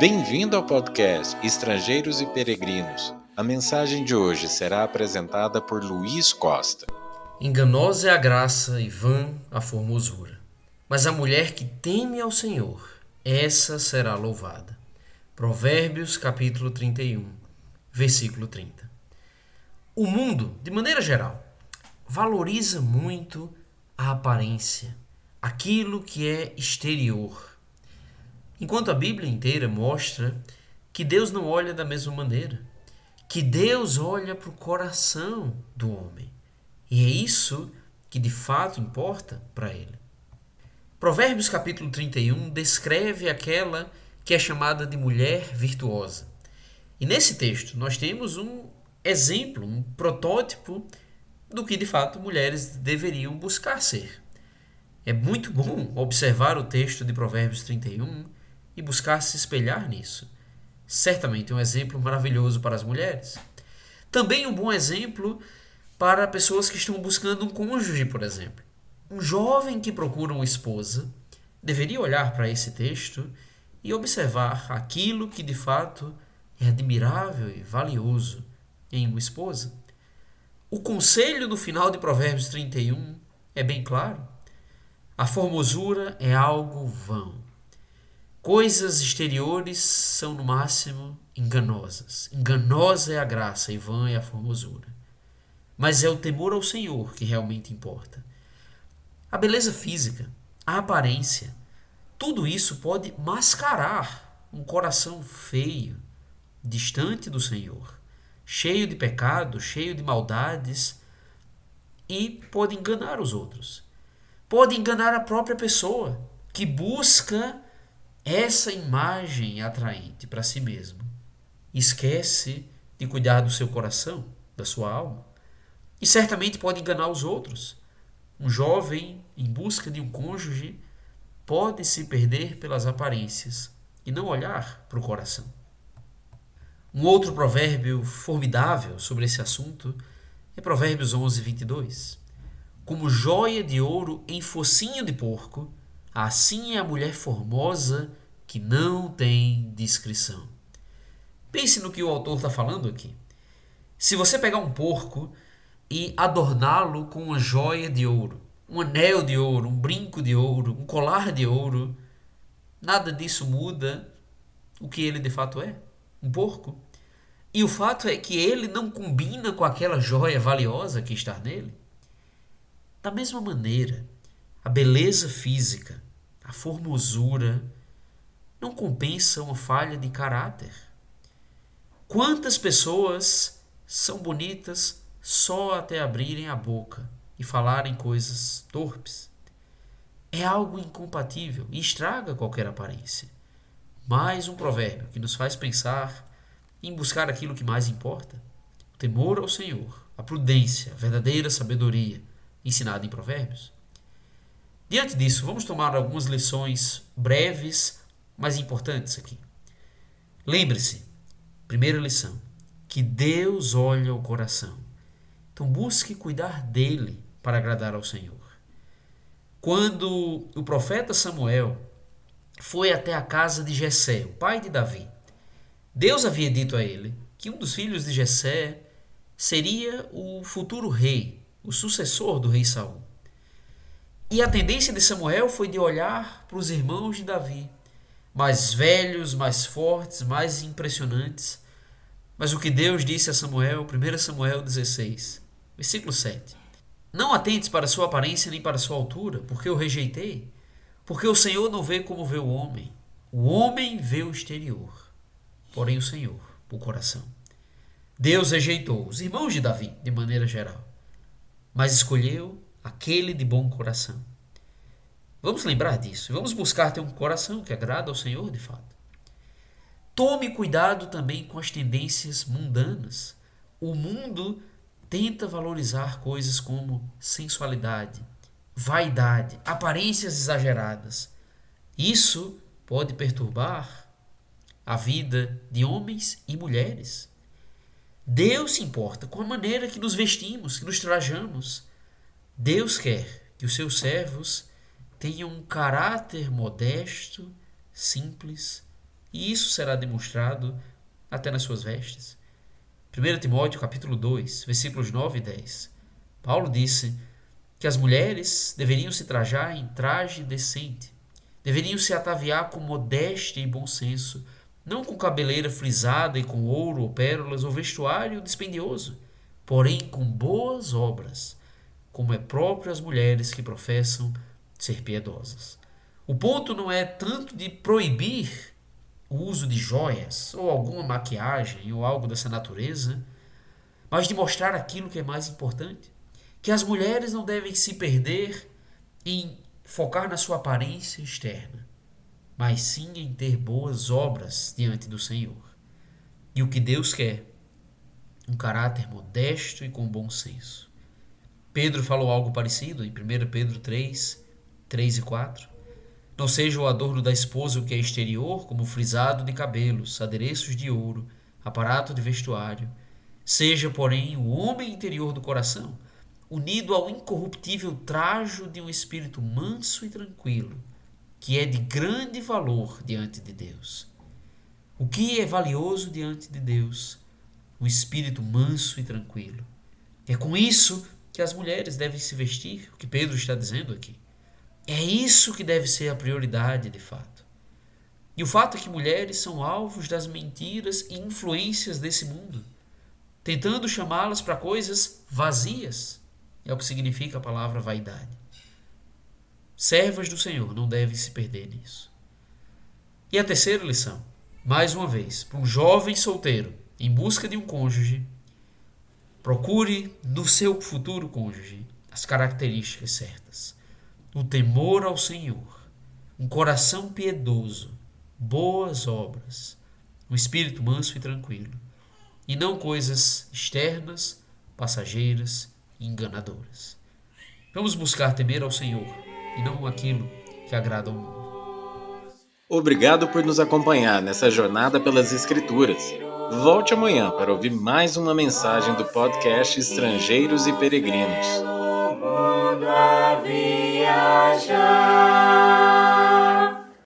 Bem-vindo ao podcast Estrangeiros e Peregrinos. A mensagem de hoje será apresentada por Luiz Costa. Enganosa é a graça e vã a formosura, mas a mulher que teme ao Senhor, essa será louvada. Provérbios capítulo 31, versículo 30. O mundo, de maneira geral, valoriza muito a aparência, aquilo que é exterior. Enquanto a Bíblia inteira mostra que Deus não olha da mesma maneira, que Deus olha para o coração do homem. E é isso que de fato importa para ele. Provérbios capítulo 31 descreve aquela que é chamada de mulher virtuosa. E nesse texto nós temos um exemplo, um protótipo do que de fato mulheres deveriam buscar ser. É muito bom observar o texto de Provérbios 31 e buscar se espelhar nisso. Certamente um exemplo maravilhoso para as mulheres. Também um bom exemplo para pessoas que estão buscando um cônjuge, por exemplo. Um jovem que procura uma esposa deveria olhar para esse texto e observar aquilo que de fato é admirável e valioso em uma esposa. O conselho no final de Provérbios 31 é bem claro. A formosura é algo vão. Coisas exteriores são, no máximo, enganosas. Enganosa é a graça e vã é a formosura. Mas é o temor ao Senhor que realmente importa. A beleza física, a aparência, tudo isso pode mascarar um coração feio, distante do Senhor, cheio de pecados, cheio de maldades, e pode enganar os outros. Pode enganar a própria pessoa, que busca essa imagem atraente para si mesmo. Esquece de cuidar do seu coração, da sua alma. E certamente pode enganar os outros. Um jovem em busca de um cônjuge pode se perder pelas aparências e não olhar para o coração. Um outro provérbio formidável sobre esse assunto é Provérbios 11, 22. Como joia de ouro em focinho de porco, assim é a mulher formosa que não tem discrição. Pense no que o autor está falando aqui. Se você pegar um porco e adorná-lo com uma joia de ouro, um anel de ouro, um brinco de ouro, um colar de ouro, nada disso muda o que ele de fato é, um porco. E o fato é que ele não combina com aquela joia valiosa que está nele. Da mesma maneira, a beleza física, a formosura, não compensa uma falha de caráter. Quantas pessoas são bonitas só até abrirem a boca e falarem coisas torpes? É algo incompatível e estraga qualquer aparência. Mais um provérbio que nos faz pensar em buscar aquilo que mais importa: o temor ao Senhor, a prudência, a verdadeira sabedoria, ensinada em Provérbios. Diante disso, vamos tomar algumas lições breves, mas importantes aqui. Lembre-se, primeira lição, que Deus olha o coração. Então busque cuidar dele para agradar ao Senhor. Quando o profeta Samuel foi até a casa de Jessé, o pai de Davi, Deus havia dito a ele que um dos filhos de Jessé seria o futuro rei, o sucessor do rei Saul. E a tendência de Samuel foi de olhar para os irmãos de Davi, mais velhos, mais fortes, mais impressionantes. Mas o que Deus disse a Samuel, 1 Samuel 16, versículo 7. Não atentes para a sua aparência nem para a sua altura, porque eu rejeitei. Porque o Senhor não vê como vê o homem. O homem vê o exterior, porém o Senhor, o coração. Deus rejeitou os irmãos de Davi, de maneira geral, mas escolheu aquele de bom coração. Vamos lembrar disso e vamos buscar ter um coração que agrada ao Senhor de fato. Tome cuidado também com as tendências mundanas. O mundo tenta valorizar coisas como sensualidade, vaidade, aparências exageradas. Isso pode perturbar a vida de homens e mulheres. Deus se importa com a maneira que nos vestimos, que nos trajamos. Deus quer que os seus servos tenham um caráter modesto, simples, e isso será demonstrado até nas suas vestes. 1 Timóteo capítulo 2, versículos 9 e 10. Paulo disse que as mulheres deveriam se trajar em traje decente, deveriam se ataviar com modéstia e bom senso, não com cabeleira frisada e com ouro ou pérolas ou vestuário dispendioso, porém com boas obras, como é próprio às mulheres que professam ser piedosas. O ponto não é tanto de proibir o uso de joias ou alguma maquiagem ou algo dessa natureza, mas de mostrar aquilo que é mais importante, que as mulheres não devem se perder em focar na sua aparência externa, mas sim em ter boas obras diante do Senhor. E o que Deus quer? Um caráter modesto e com bom senso. Pedro falou algo parecido em 1 Pedro 3, 3 e 4. Não seja o adorno da esposa o que é exterior, como frisado de cabelos, adereços de ouro, aparato de vestuário. Seja, porém, o homem interior do coração, unido ao incorruptível trajo de um espírito manso e tranquilo, que é de grande valor diante de Deus. O que é valioso diante de Deus? Um espírito manso e tranquilo. É com isso que as mulheres devem se vestir, o que Pedro está dizendo aqui. É isso que deve ser a prioridade, de fato. E o fato é que mulheres são alvos das mentiras e influências desse mundo, tentando chamá-las para coisas vazias. É o que significa a palavra vaidade. Servas do Senhor não devem se perder nisso. E a terceira lição, mais uma vez, para um jovem solteiro em busca de um cônjuge, procure no seu futuro cônjuge as características certas. O temor ao Senhor, um coração piedoso, boas obras, um espírito manso e tranquilo, e não coisas externas, passageiras e enganadoras. Vamos buscar temer ao Senhor e não aquilo que agrada ao mundo. Obrigado por nos acompanhar nessa jornada pelas Escrituras. Volte amanhã para ouvir mais uma mensagem do podcast Estrangeiros e Peregrinos. Viajar.